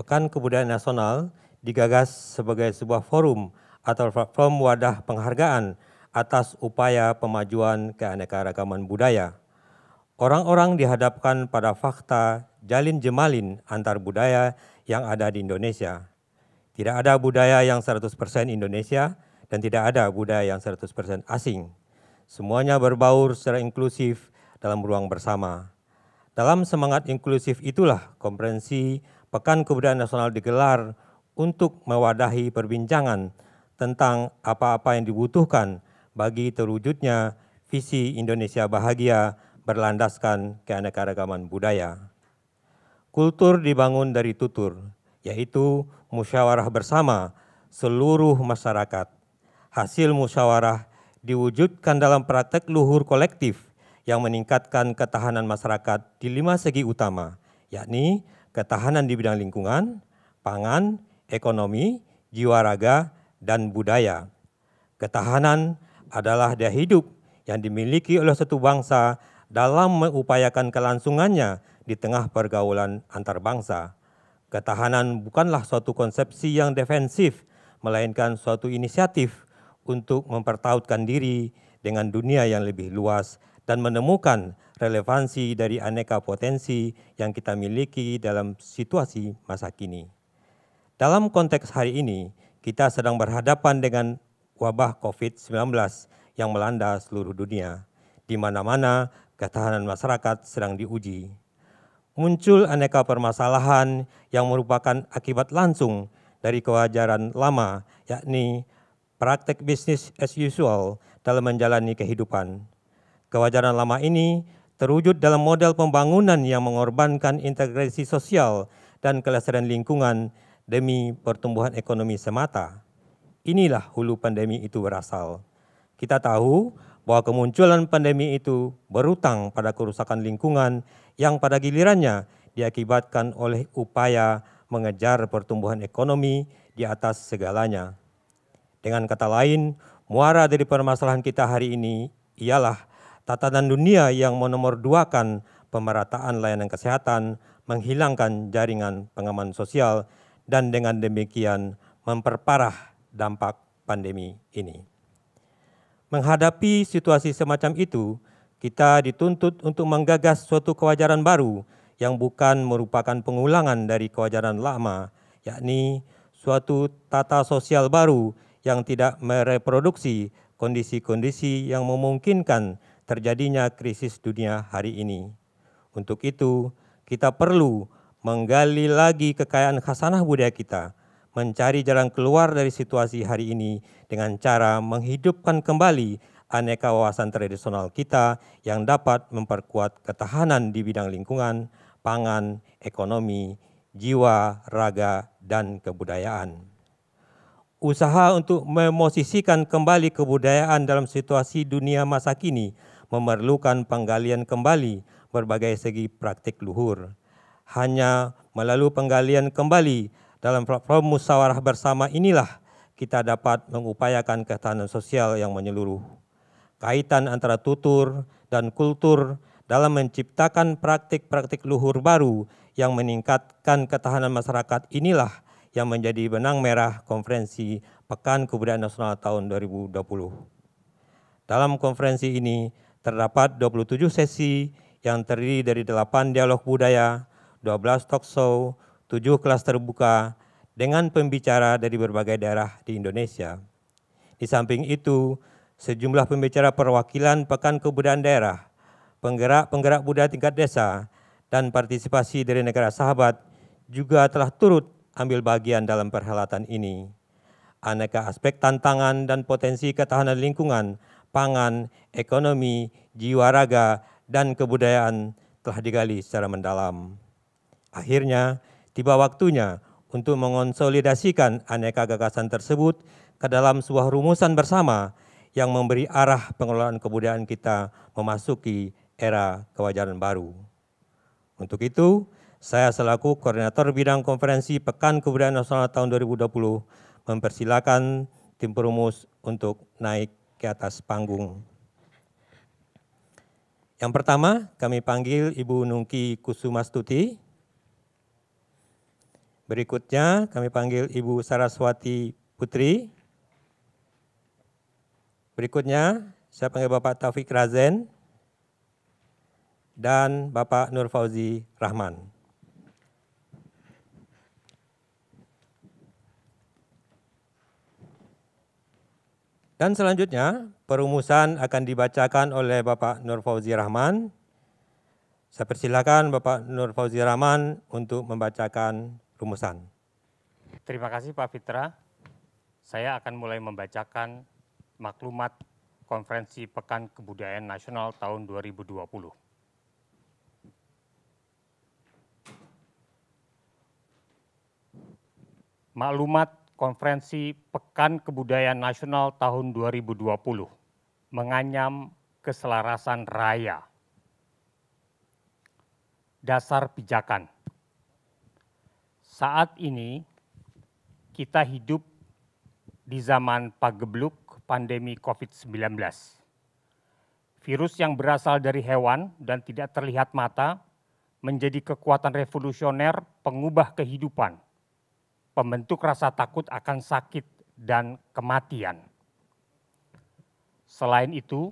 Pekan Kebudayaan Nasional digagas sebagai sebuah forum atau platform wadah penghargaan atas upaya pemajuan keanekaragaman budaya. Orang-orang dihadapkan pada fakta jalin jemalin antar budaya yang ada di Indonesia. Tidak ada budaya yang 100% Indonesia dan tidak ada budaya yang 100% asing. Semuanya berbaur secara inklusif dalam ruang bersama. Dalam semangat inklusif itulah konferensi Pekan Kebudayaan Nasional digelar untuk mewadahi perbincangan tentang apa-apa yang dibutuhkan bagi terwujudnya visi Indonesia bahagia berlandaskan keanekaragaman budaya. Kultur dibangun dari tutur, yaitu musyawarah bersama seluruh masyarakat. Hasil musyawarah diwujudkan dalam praktek luhur kolektif yang meningkatkan ketahanan masyarakat di 5 segi utama, yakni ketahanan di bidang lingkungan, pangan, ekonomi, jiwa raga, dan budaya. Ketahanan adalah daya hidup yang dimiliki oleh satu bangsa dalam mengupayakan kelangsungannya di tengah pergaulan antar bangsa. Ketahanan bukanlah suatu konsepsi yang defensif, melainkan suatu inisiatif untuk mempertautkan diri dengan dunia yang lebih luas dan menemukan relevansi dari aneka potensi yang kita miliki dalam situasi masa kini. Dalam konteks hari ini, kita sedang berhadapan dengan wabah COVID-19 yang melanda seluruh dunia, di mana-mana ketahanan masyarakat sedang diuji. Muncul aneka permasalahan yang merupakan akibat langsung dari kewajaran lama, yakni praktek bisnis as usual dalam menjalani kehidupan. Kewajaran lama ini terwujud dalam model pembangunan yang mengorbankan integrasi sosial dan kelestarian lingkungan demi pertumbuhan ekonomi semata. Inilah hulu pandemi itu berasal. Kita tahu bahwa kemunculan pandemi itu berutang pada kerusakan lingkungan yang pada gilirannya diakibatkan oleh upaya mengejar pertumbuhan ekonomi di atas segalanya. Dengan kata lain, muara dari permasalahan kita hari ini ialah tatanan dunia yang menomorduakan pemerataan layanan kesehatan, menghilangkan jaringan pengaman sosial, dan dengan demikian memperparah dampak pandemi ini. Menghadapi situasi semacam itu, kita dituntut untuk menggagas suatu kewajaran baru yang bukan merupakan pengulangan dari kewajaran lama, yakni suatu tata sosial baru yang tidak mereproduksi kondisi-kondisi yang memungkinkan terjadinya krisis dunia hari ini. Untuk itu, kita perlu menggali lagi kekayaan khasanah budaya kita, mencari jalan keluar dari situasi hari ini dengan cara menghidupkan kembali aneka wawasan tradisional kita yang dapat memperkuat ketahanan di bidang lingkungan, pangan, ekonomi, jiwa, raga, dan kebudayaan. Usaha untuk memosisikan kembali kebudayaan dalam situasi dunia masa kini memerlukan penggalian kembali berbagai segi praktik luhur. Hanya melalui penggalian kembali dalam platform musyawarah bersama inilah kita dapat mengupayakan ketahanan sosial yang menyeluruh. Kaitan antara tutur dan kultur dalam menciptakan praktik-praktik luhur baru yang meningkatkan ketahanan masyarakat inilah yang menjadi benang merah konferensi Pekan Kebudayaan Nasional tahun 2020. Dalam konferensi ini terdapat 27 sesi yang terdiri dari 8 dialog budaya, 12 talk show, 7 kelas terbuka dengan pembicara dari berbagai daerah di Indonesia. Di samping itu, sejumlah pembicara perwakilan Pekan Kebudayaan Daerah, penggerak-penggerak budaya tingkat desa, dan partisipasi dari negara sahabat juga telah turut ambil bagian dalam perhelatan ini. Aneka aspek tantangan dan potensi ketahanan lingkungan, pangan, ekonomi, jiwa raga, dan kebudayaan telah digali secara mendalam. Akhirnya, tiba waktunya untuk mengonsolidasikan aneka gagasan tersebut ke dalam sebuah rumusan bersama yang memberi arah pengelolaan kebudayaan kita memasuki era kewajaran baru. Untuk itu, saya selaku Koordinator Bidang Konferensi Pekan Kebudayaan Nasional tahun 2020 mempersilakan tim perumus untuk naik ke atas panggung. Yang pertama, kami panggil Ibu Nungki Kusumastuti. Berikutnya kami panggil Ibu Saraswati Putri. Berikutnya saya panggil Bapak Taufik Razen dan Bapak Nur Fauzi Rahman. Dan selanjutnya perumusan akan dibacakan oleh Bapak Nur Fauzi Rahman. Saya persilakan Bapak Nur Fauzi Rahman untuk membacakan rumusan. Terima kasih Pak Fitra. Saya akan mulai membacakan maklumat Konferensi Pekan Kebudayaan Nasional tahun 2020. Maklumat Konferensi Pekan Kebudayaan Nasional tahun 2020 menganyam keselarasan raya. Dasar pijakan. Saat ini kita hidup di zaman pagebluk pandemi COVID-19. Virus yang berasal dari hewan dan tidak terlihat mata menjadi kekuatan revolusioner pengubah kehidupan, pembentuk rasa takut akan sakit dan kematian. Selain itu,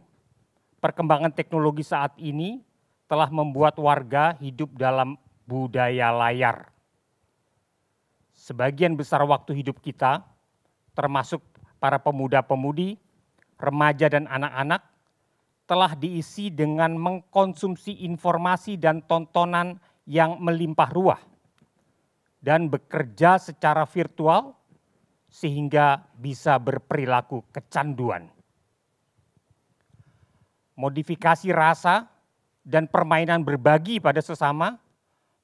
perkembangan teknologi saat ini telah membuat warga hidup dalam budaya layar. Sebagian besar waktu hidup kita, termasuk para pemuda-pemudi, remaja dan anak-anak, telah diisi dengan mengkonsumsi informasi dan tontonan yang melimpah ruah dan bekerja secara virtual sehingga bisa berperilaku kecanduan. Modifikasi rasa dan permainan berbagi pada sesama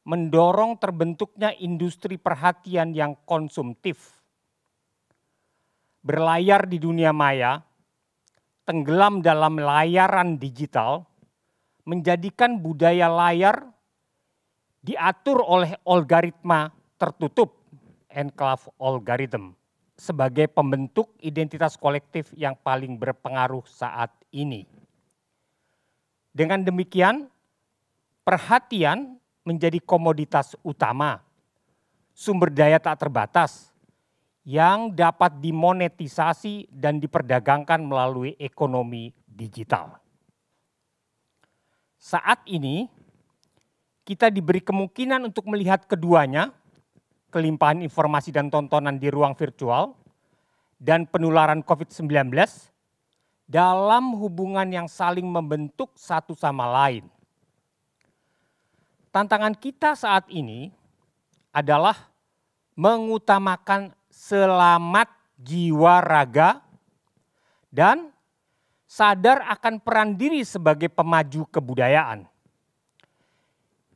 mendorong terbentuknya industri perhatian yang konsumtif. Berlayar di dunia maya, tenggelam dalam layaran digital, menjadikan budaya layar diatur oleh algoritma tertutup, enclave algorithm, sebagai pembentuk identitas kolektif yang paling berpengaruh saat ini. Dengan demikian, perhatian menjadi komoditas utama, sumber daya tak terbatas, yang dapat dimonetisasi dan diperdagangkan melalui ekonomi digital. Saat ini, kita diberi kemungkinan untuk melihat keduanya, kelimpahan informasi dan tontonan di ruang virtual, dan penularan COVID-19 dalam hubungan yang saling membentuk satu sama lain. Tantangan kita saat ini adalah mengutamakan selamat jiwa raga dan sadar akan peran diri sebagai pemaju kebudayaan.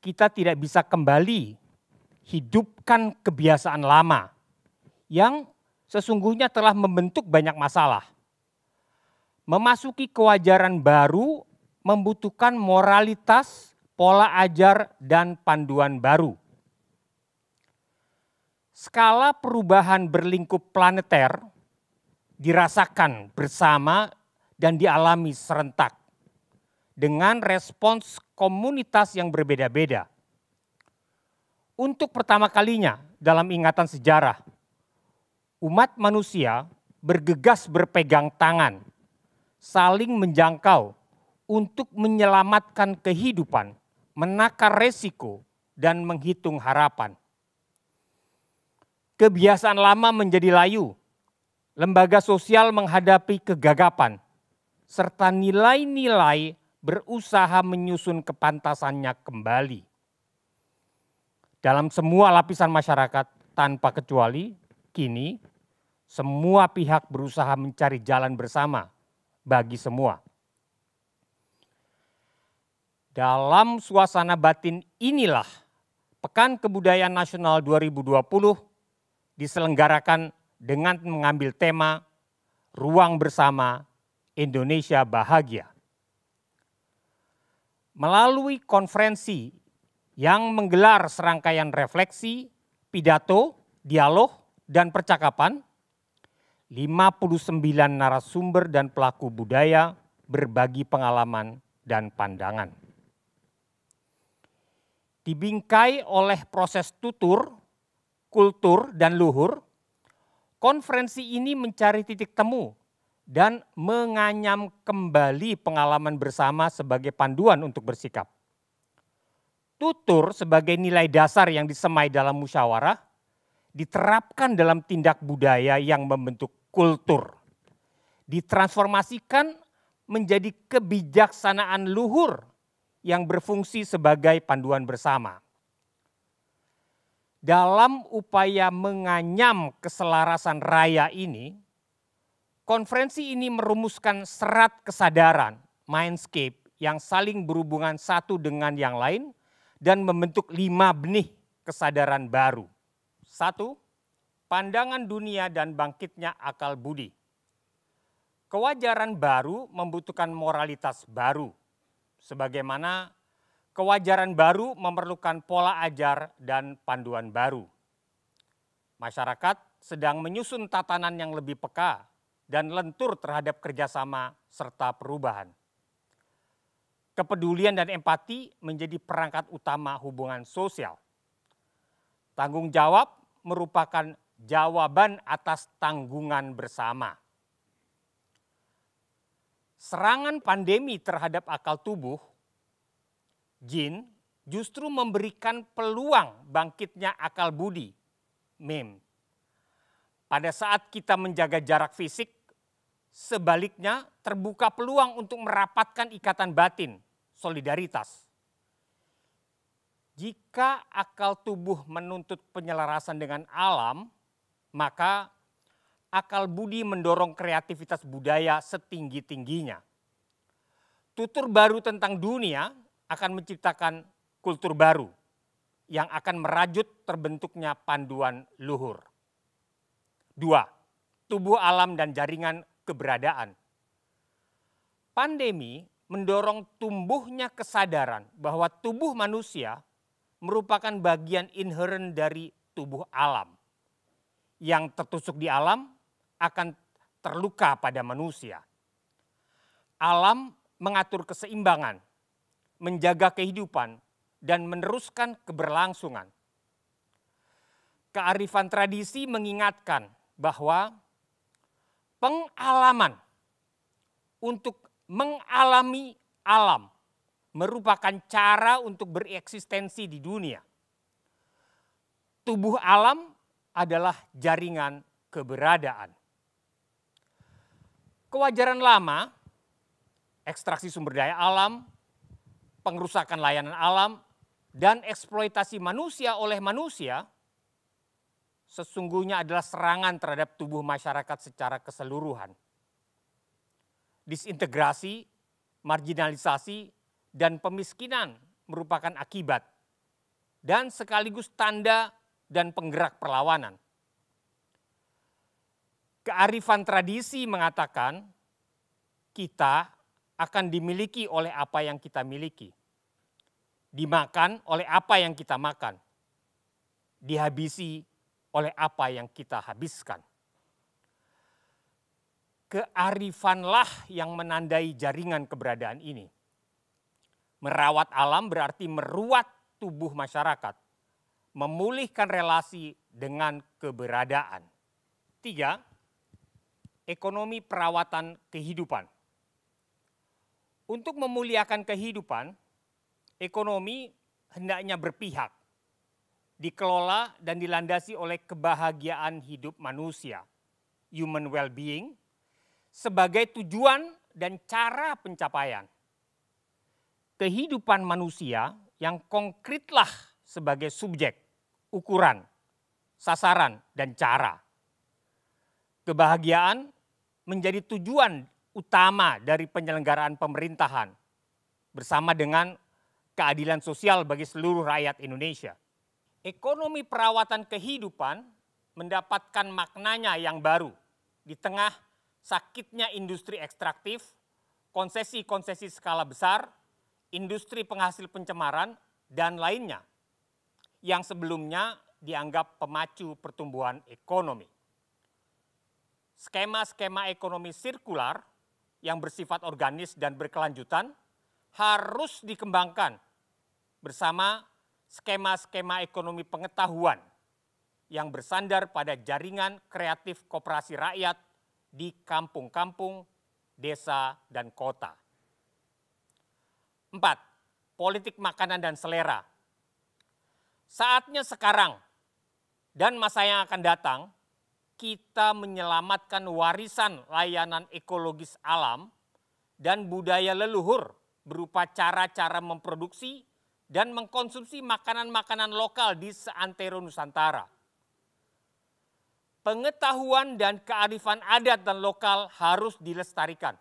Kita tidak bisa kembali hidupkan kebiasaan lama yang sesungguhnya telah membentuk banyak masalah. Memasuki kewajaran baru membutuhkan moralitas, pola ajar, dan panduan baru. Skala perubahan berlingkup planeter dirasakan bersama dan dialami serentak dengan respons komunitas yang berbeda-beda. Untuk pertama kalinya dalam ingatan sejarah, umat manusia bergegas berpegang tangan, saling menjangkau untuk menyelamatkan kehidupan, menakar resiko, dan menghitung harapan. Kebiasaan lama menjadi layu, lembaga sosial menghadapi kegagapan, serta nilai-nilai berusaha menyusun kepantasannya kembali. Dalam semua lapisan masyarakat tanpa kecuali, kini semua pihak berusaha mencari jalan bersama bagi semua. Dalam suasana batin inilah Pekan Kebudayaan Nasional 2020 diselenggarakan dengan mengambil tema Ruang Bersama Indonesia Bahagia. Melalui konferensi yang menggelar serangkaian refleksi, pidato, dialog, dan percakapan, 59 narasumber dan pelaku budaya berbagi pengalaman dan pandangan. Dibingkai oleh proses tutur, kultur dan luhur, konferensi ini mencari titik temu dan menganyam kembali pengalaman bersama sebagai panduan untuk bersikap. Tutur sebagai nilai dasar yang disemai dalam musyawarah diterapkan dalam tindak budaya yang membentuk kultur. Ditransformasikan menjadi kebijaksanaan luhur yang berfungsi sebagai panduan bersama. Dalam upaya menganyam keselarasan raya ini, konferensi ini merumuskan serat kesadaran, mindscape yang saling berhubungan satu dengan yang lain dan membentuk 5 benih kesadaran baru. 1. Pandangan dunia dan bangkitnya akal budi. Kewajaran baru membutuhkan moralitas baru, sebagaimana kewajaran baru memerlukan pola ajar dan panduan baru. Masyarakat sedang menyusun tatanan yang lebih peka dan lentur terhadap kerjasama serta perubahan. Kepedulian dan empati menjadi perangkat utama hubungan sosial. Tanggung jawab merupakan jawaban atas tanggungan bersama. Serangan pandemi terhadap akal tubuh, jin, justru memberikan peluang bangkitnya akal budi, mem. Pada saat kita menjaga jarak fisik, sebaliknya terbuka peluang untuk merapatkan ikatan batin, solidaritas. Jika akal tubuh menuntut penyelarasan dengan alam, maka akal budi mendorong kreativitas budaya setinggi-tingginya. Tutur baru tentang dunia akan menciptakan kultur baru yang akan merajut terbentuknya panduan luhur. 2. Tubuh alam dan jaringan keberadaan. Pandemi mendorong tumbuhnya kesadaran bahwa tubuh manusia merupakan bagian inheren dari tubuh alam. Yang tertusuk di alam akan terluka pada manusia. Alam mengatur keseimbangan, menjaga kehidupan, dan meneruskan keberlangsungan. Kearifan tradisi mengingatkan bahwa pengalaman untuk mengalami alam merupakan cara untuk bereksistensi di dunia. Tubuh alam adalah jaringan keberadaan. Kewajaran lama, ekstraksi sumber daya alam, pengerusakan layanan alam, dan eksploitasi manusia oleh manusia sesungguhnya adalah serangan terhadap tubuh masyarakat secara keseluruhan. Disintegrasi, marginalisasi, dan pemiskinan merupakan akibat dan sekaligus tanda dan penggerak perlawanan. Kearifan tradisi mengatakan kita akan dimiliki oleh apa yang kita miliki, dimakan oleh apa yang kita makan, dihabisi oleh apa yang kita habiskan. Kearifanlah yang menandai jaringan keberadaan ini. Merawat alam berarti meruat tubuh masyarakat, memulihkan relasi dengan keberadaan. 3. Ekonomi perawatan kehidupan. Untuk memuliakan kehidupan, ekonomi hendaknya berpihak, dikelola dan dilandasi oleh kebahagiaan hidup manusia, human well-being, sebagai tujuan dan cara pencapaian. Kehidupan manusia yang konkretlah sebagai subjek, ukuran, sasaran, dan cara. Kebahagiaan menjadi tujuan utama dari penyelenggaraan pemerintahan bersama dengan keadilan sosial bagi seluruh rakyat Indonesia. Ekonomi perawatan kehidupan mendapatkan maknanya yang baru di tengah sakitnya industri ekstraktif, konsesi-konsesi skala besar, industri penghasil pencemaran, dan lainnya yang sebelumnya dianggap pemacu pertumbuhan ekonomi. Skema-skema ekonomi sirkular yang bersifat organis dan berkelanjutan harus dikembangkan bersama skema-skema ekonomi pengetahuan yang bersandar pada jaringan kreatif koperasi rakyat di kampung-kampung, desa, dan kota. 4. Politik makanan dan selera. Saatnya sekarang dan masa yang akan datang, kita menyelamatkan warisan layanan ekologis alam dan budaya leluhur berupa cara-cara memproduksi dan mengkonsumsi makanan-makanan lokal di seantero Nusantara. Pengetahuan dan kearifan adat dan lokal harus dilestarikan,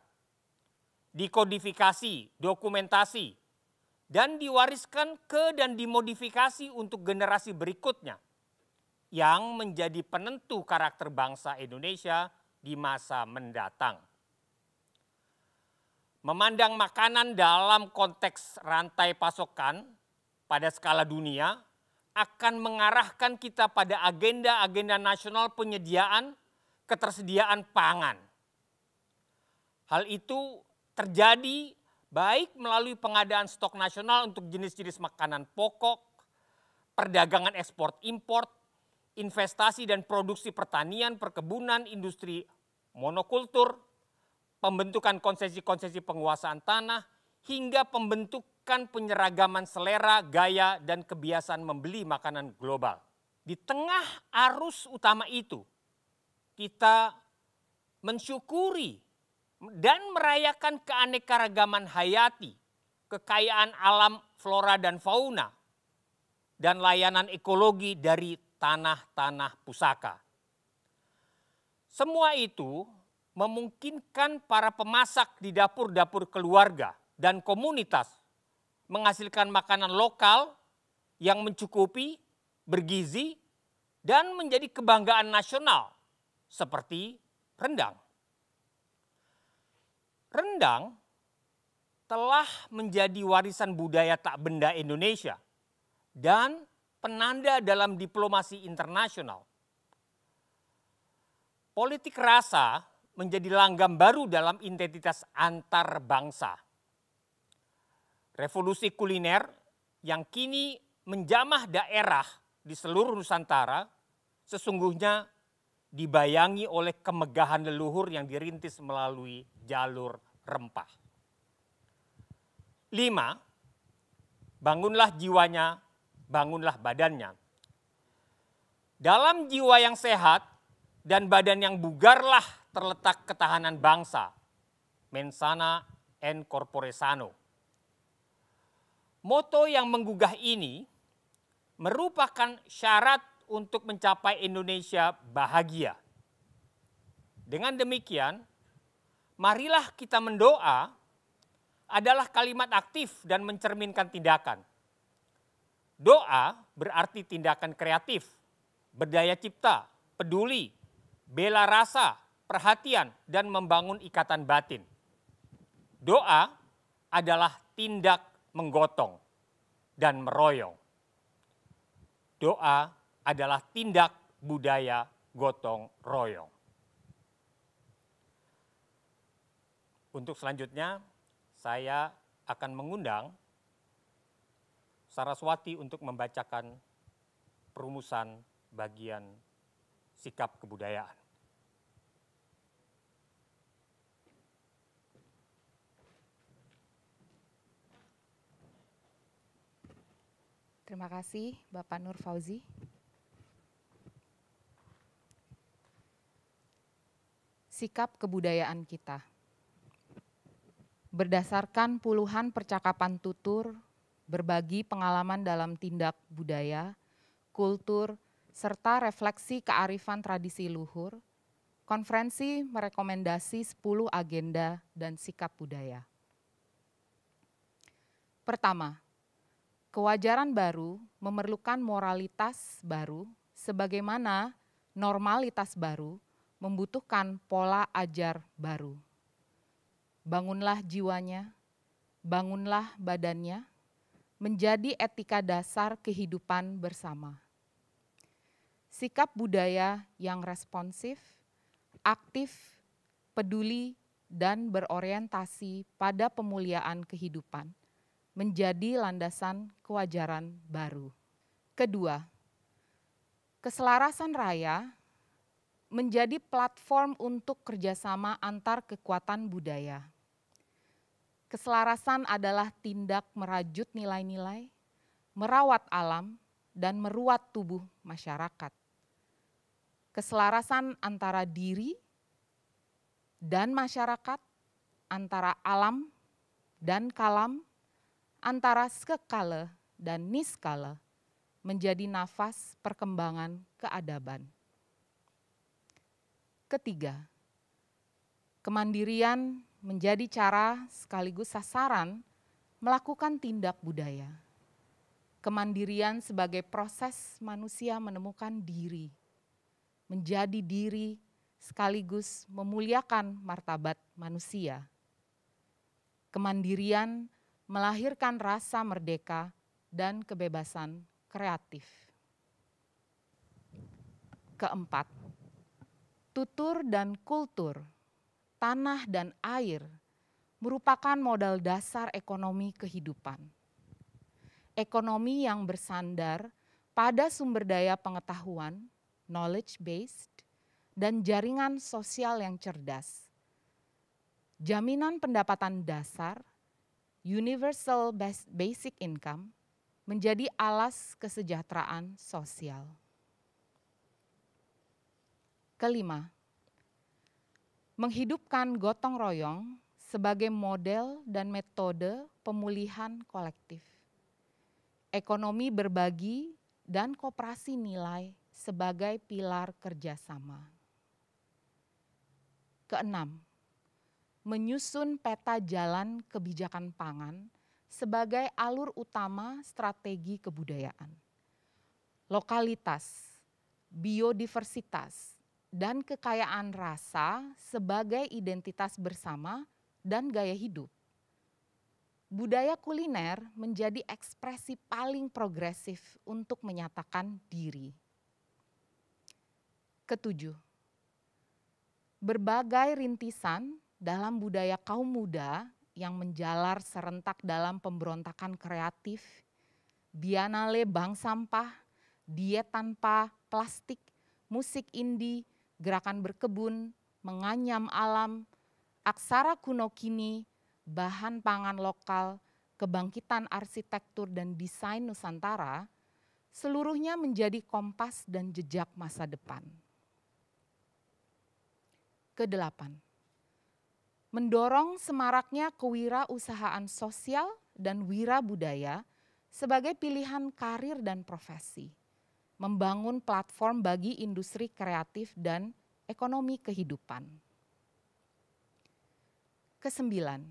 dikodifikasi, dokumentasi, dan diwariskan ke dan dimodifikasi untuk generasi berikutnya yang menjadi penentu karakter bangsa Indonesia di masa mendatang. Memandang makanan dalam konteks rantai pasokan pada skala dunia akan mengarahkan kita pada agenda-agenda nasional penyediaan ketersediaan pangan. Hal itu terjadi baik melalui pengadaan stok nasional untuk jenis-jenis makanan pokok, perdagangan ekspor impor, investasi dan produksi pertanian, perkebunan, industri monokultur, pembentukan konsesi-konsesi penguasaan tanah, hingga pembentukan penyeragaman selera, gaya, dan kebiasaan membeli makanan global. Di tengah arus utama itu, kita mensyukuri dan merayakan keanekaragaman hayati, kekayaan alam flora dan fauna, dan layanan ekologi dari tanah-tanah pusaka. Semua itu memungkinkan para pemasak di dapur-dapur keluarga dan komunitas menghasilkan makanan lokal yang mencukupi, bergizi, dan menjadi kebanggaan nasional seperti rendang. Rendang telah menjadi warisan budaya tak benda Indonesia dan penanda dalam diplomasi internasional. Politik rasa menjadi langgam baru dalam identitas antar bangsa. Revolusi kuliner yang kini menjamah daerah di seluruh Nusantara sesungguhnya dibayangi oleh kemegahan leluhur yang dirintis melalui jalur rempah. 5. Bangunlah jiwanya, bangunlah badannya. Dalam jiwa yang sehat dan badan yang bugarlah terletak ketahanan bangsa. Mensana en corpore sano. Moto yang menggugah ini merupakan syarat untuk mencapai Indonesia bahagia. Dengan demikian, marilah kita mendoa adalah kalimat aktif dan mencerminkan tindakan. Doa berarti tindakan kreatif, berdaya cipta, peduli, bela rasa, perhatian, dan membangun ikatan batin. Doa adalah tindak menggotong dan meroyong. Doa adalah tindak budaya gotong royong. Untuk selanjutnya, saya akan mengundang Saraswati untuk membacakan perumusan bagian sikap kebudayaan. Terima kasih Bapak Nur Fauzi. Sikap kebudayaan kita. Berdasarkan puluhan percakapan tutur, berbagi pengalaman dalam tindak budaya, kultur, serta refleksi kearifan tradisi luhur, konferensi merekomendasi 10 agenda dan sikap budaya. Pertama, kewajaran baru memerlukan moralitas baru sebagaimana normalitas baru membutuhkan pola ajar baru. Bangunlah jiwanya, bangunlah badannya, menjadi etika dasar kehidupan bersama. Sikap budaya yang responsif, aktif, peduli, dan berorientasi pada pemuliaan kehidupan menjadi landasan kewajaran baru. Kedua, Keselarasan raya menjadi platform untuk kerjasama antar kekuatan budaya. Keselarasan adalah tindak merajut nilai-nilai, merawat alam, dan meruat tubuh masyarakat. Keselarasan antara diri dan masyarakat, antara alam dan kalam, antara skekale dan niskale, menjadi nafas perkembangan keadaban. Ketiga, kemandirian menjadi cara sekaligus sasaran melakukan tindak budaya. Kemandirian sebagai proses manusia menemukan diri, menjadi diri sekaligus memuliakan martabat manusia. Kemandirian melahirkan rasa merdeka dan kebebasan kreatif. Keempat, tutur dan kultur, tanah dan air merupakan modal dasar ekonomi kehidupan. Ekonomi yang bersandar pada sumber daya pengetahuan, knowledge based, dan jaringan sosial yang cerdas. Jaminan pendapatan dasar, universal basic income, menjadi alas kesejahteraan sosial. Kelima, menghidupkan gotong royong sebagai model dan metode pemulihan kolektif. Ekonomi berbagi dan koperasi nilai sebagai pilar kerjasama. Keenam, menyusun peta jalan kebijakan pangan sebagai alur utama strategi kebudayaan. Lokalitas, biodiversitas, dan kekayaan rasa sebagai identitas bersama dan gaya hidup. Budaya kuliner menjadi ekspresi paling progresif untuk menyatakan diri. Ketujuh, berbagai rintisan dalam budaya kaum muda yang menjalar serentak dalam pemberontakan kreatif, Biennale Bank Sampah, diet tanpa plastik, musik indie, gerakan berkebun, menganyam alam, aksara kuno kini, bahan pangan lokal, kebangkitan arsitektur dan desain Nusantara, seluruhnya menjadi kompas dan jejak masa depan. Kedelapan, mendorong semaraknya kewirausahaan sosial dan wirabudaya sebagai pilihan karir dan profesi. Membangun platform bagi industri kreatif dan ekonomi kehidupan. Kesembilan,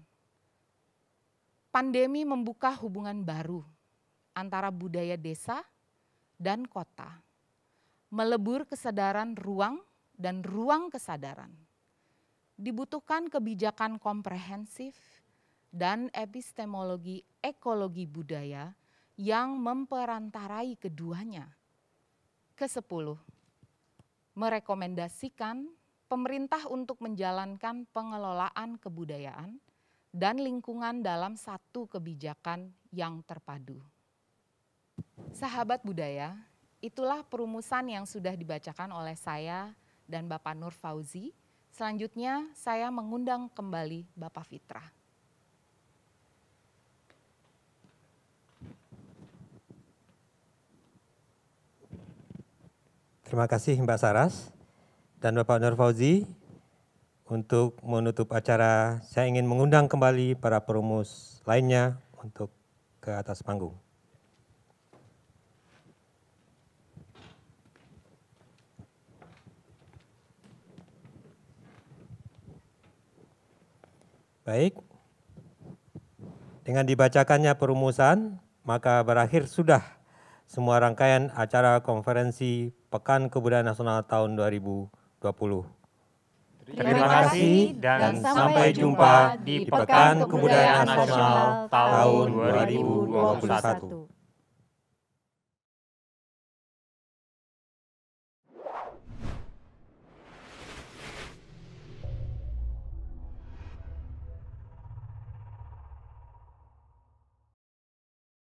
pandemi membuka hubungan baru antara budaya desa dan kota, melebur kesadaran ruang dan ruang kesadaran. Dibutuhkan kebijakan komprehensif dan epistemologi ekologi budaya yang memperantarai keduanya. Ke-10, merekomendasikan pemerintah untuk menjalankan pengelolaan kebudayaan dan lingkungan dalam satu kebijakan yang terpadu. Sahabat budaya, itulah perumusan yang sudah dibacakan oleh saya dan Bapak Nur Fauzi. Selanjutnya saya mengundang kembali Bapak Fitra. Terima kasih Mbak Saras dan Bapak Nur Fauzi. Untuk menutup acara, saya ingin mengundang kembali para perumus lainnya untuk ke atas panggung. Baik, dengan dibacakannya perumusan, maka berakhir sudah semua rangkaian acara konferensi Pekan Kebudayaan Nasional tahun 2020. Terima kasih dan sampai jumpa di Pekan Kebudayaan Nasional tahun 2021.